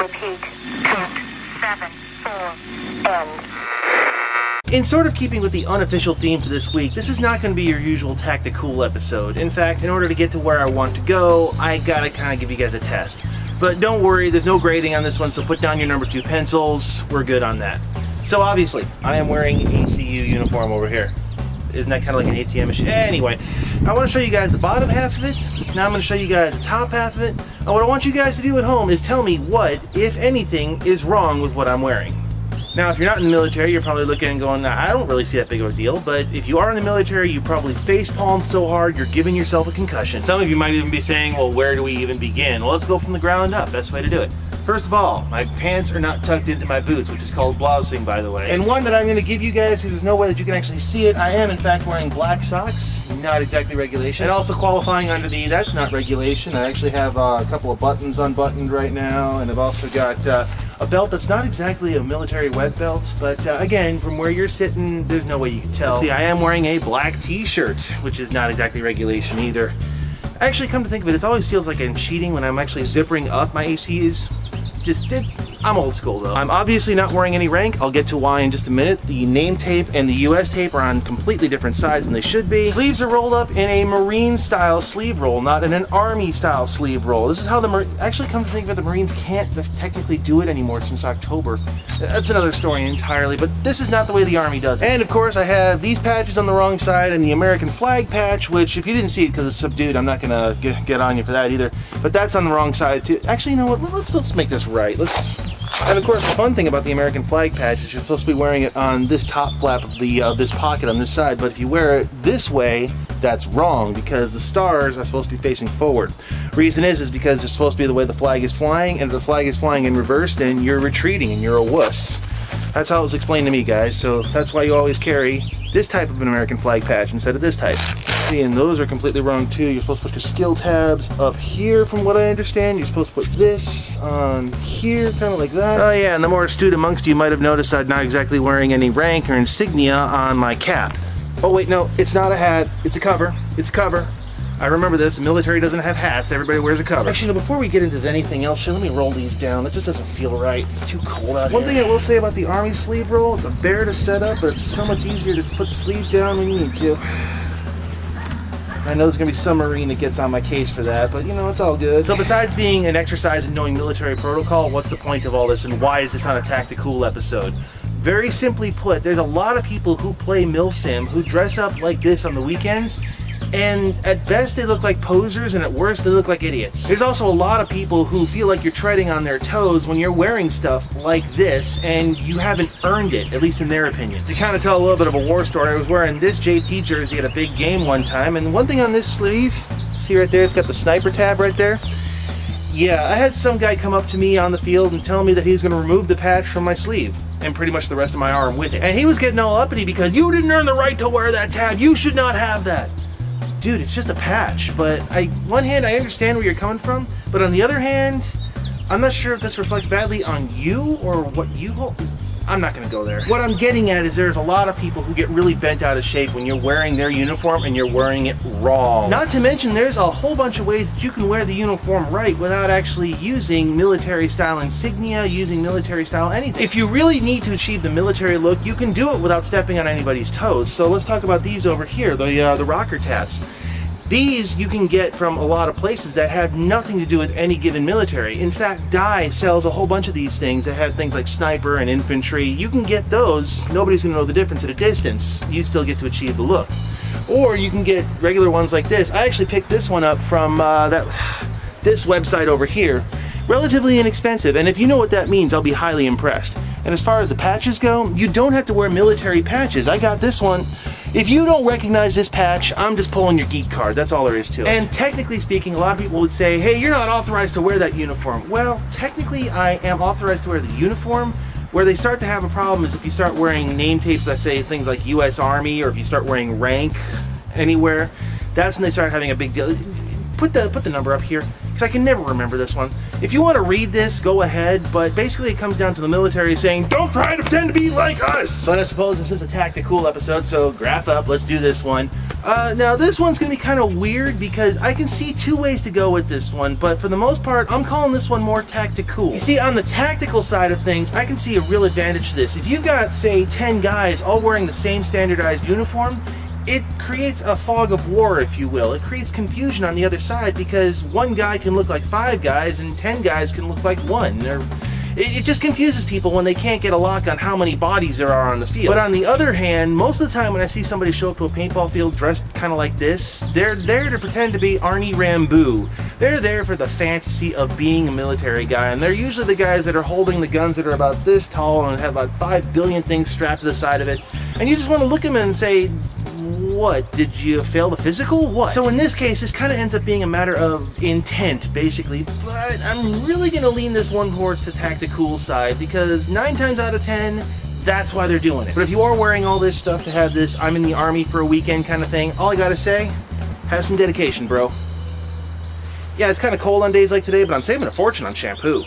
Repeat. Count 7, 4, end. In sort of keeping with the unofficial theme for this week, this is not going to be your usual Tacticool episode. In fact, in order to get to where I want to go, I gotta kind of give you guys a test. But don't worry, there's no grading on this one, so put down your number 2 pencils. We're good on that. So obviously, I am wearing an ECU uniform over here. Isn't that kind of like an ATM machine? Anyway, I want to show you guys the bottom half of it. Now I'm going to show you guys the top half of it. And what I want you guys to do at home is tell me what, if anything, is wrong with what I'm wearing. Now, if you're not in the military, you're probably looking and going, I don't really see that big of a deal. But if you are in the military, you probably face-palmed so hard, you're giving yourself a concussion. Some of you might even be saying, well, where do we even begin? Well, let's go from the ground up. Best way to do it. First of all, my pants are not tucked into my boots, which is called blousing, by the way. And one that I'm going to give you guys, because there's no way that you can actually see it, I am in fact wearing black socks, not exactly regulation. And also qualifying under the, that's not regulation. I actually have a couple of buttons unbuttoned right now, and I've also got a belt that's not exactly a military web belt, but again, from where you're sitting, there's no way you can tell. See, I am wearing a black t-shirt, which is not exactly regulation either. Actually, come to think of it, it always feels like I'm cheating when I'm actually zippering up my ACs. I'm old school though. I'm obviously not wearing any rank. I'll get to why in just a minute. The name tape and the US tape are on completely different sides than they should be. Sleeves are rolled up in a Marine style sleeve roll, not in an Army style sleeve roll. This is how actually come to think of it, the Marines can't technically do it anymore since October. That's another story entirely, but this is not the way the Army does it. And of course I have these patches on the wrong side and the American flag patch, which if you didn't see it because it's subdued, I'm not gonna get on you for that either. But that's on the wrong side too. Actually, you know what? Let's make this right. And of course, the fun thing about the American flag patch is you're supposed to be wearing it on this top flap of this pocket on this side, but if you wear it this way, that's wrong because the stars are supposed to be facing forward. Reason is because it's supposed to be the way the flag is flying, and if the flag is flying in reverse, then you're retreating and you're a wuss. That's how it was explained to me, guys, so that's why you always carry this type of an American flag patch instead of this type. See, and those are completely wrong too. You're supposed to put your skill tabs up here from what I understand. You're supposed to put this on here, kind of like that. Oh yeah, and the more astute amongst you might have noticed I'm not exactly wearing any rank or insignia on my cap. Oh wait, no, it's not a hat, it's a cover. It's a cover. I remember this, the military doesn't have hats, everybody wears a cover. Actually, no, before we get into anything else here, let me roll these down. That just doesn't feel right. It's too cold out here. One thing I will say about the Army sleeve roll, it's a bear to set up, but it's so much easier to put the sleeves down when you need to. I know there's going to be some Marine that gets on my case for that, but you know, it's all good. So besides being an exercise in knowing military protocol, what's the point of all this and why is this on a Tacticool episode? Very simply put, there's a lot of people who play milsim who dress up like this on the weekends, and at best they look like posers and at worst they look like idiots. There's also a lot of people who feel like you're treading on their toes when you're wearing stuff like this and you haven't earned it, at least in their opinion. To kind of tell a little bit of a war story, I was wearing this JT jersey at a big game one time, and one thing on this sleeve, see right there, it's got the sniper tab right there. Yeah, I had some guy come up to me on the field and tell me that he's going to remove the patch from my sleeve and pretty much the rest of my arm with it. And he was getting all uppity because you didn't earn the right to wear that tab, you should not have that. Dude, it's just a patch, but on one hand, I understand where you're coming from, but on the other hand, I'm not sure if this reflects badly on you or what you hold. I'm not gonna go there. What I'm getting at is there's a lot of people who get really bent out of shape when you're wearing their uniform and you're wearing it wrong. Not to mention there's a whole bunch of ways that you can wear the uniform right without actually using military style insignia, using military style anything. If you really need to achieve the military look, you can do it without stepping on anybody's toes. So let's talk about these over here, the rocker tabs. These you can get from a lot of places that have nothing to do with any given military. In fact, Dye sells a whole bunch of these things that have things like sniper and infantry. You can get those, nobody's gonna know the difference at a distance. You still get to achieve the look. Or you can get regular ones like this. I actually picked this one up from this website over here. Relatively inexpensive, and if you know what that means, I'll be highly impressed. And as far as the patches go, you don't have to wear military patches. I got this one. If you don't recognize this patch, I'm just pulling your geek card. That's all there is to it. And technically speaking, a lot of people would say, hey, you're not authorized to wear that uniform. Well, technically I am authorized to wear the uniform. Where they start to have a problem is if you start wearing name tapes that say things like US Army, or if you start wearing rank anywhere, that's when they start having a big deal. Put the number up here, because I can never remember this one. If you want to read this, go ahead, but basically it comes down to the military saying, don't try to pretend to be like us! But I suppose this is a Tacticool episode, so graph up, let's do this one. Now this one's gonna be kind of weird because I can see two ways to go with this one, but for the most part, I'm calling this one more Tacticool. You see, on the tactical side of things, I can see a real advantage to this. If you've got, say, 10 guys all wearing the same standardized uniform, it creates a fog of war, if you will. It creates confusion on the other side because one guy can look like 5 guys and 10 guys can look like 1. It just confuses people when they can't get a lock on how many bodies there are on the field. But on the other hand, most of the time when I see somebody show up to a paintball field dressed kind of like this, they're there to pretend to be Arnie Rambo. They're there for the fantasy of being a military guy, and they're usually the guys that are holding the guns that are about this tall and have about 5 billion things strapped to the side of it. And you just want to look at them and say, what, did you fail the physical? What? So in this case, this kind of ends up being a matter of intent, basically, but I'm really going to lean this one towards the Tacticool side because 9 times out of 10, that's why they're doing it. But if you are wearing all this stuff to have this I'm in the army for a weekend kind of thing, all I gotta say, have some dedication, bro. Yeah, it's kind of cold on days like today, but I'm saving a fortune on shampoo.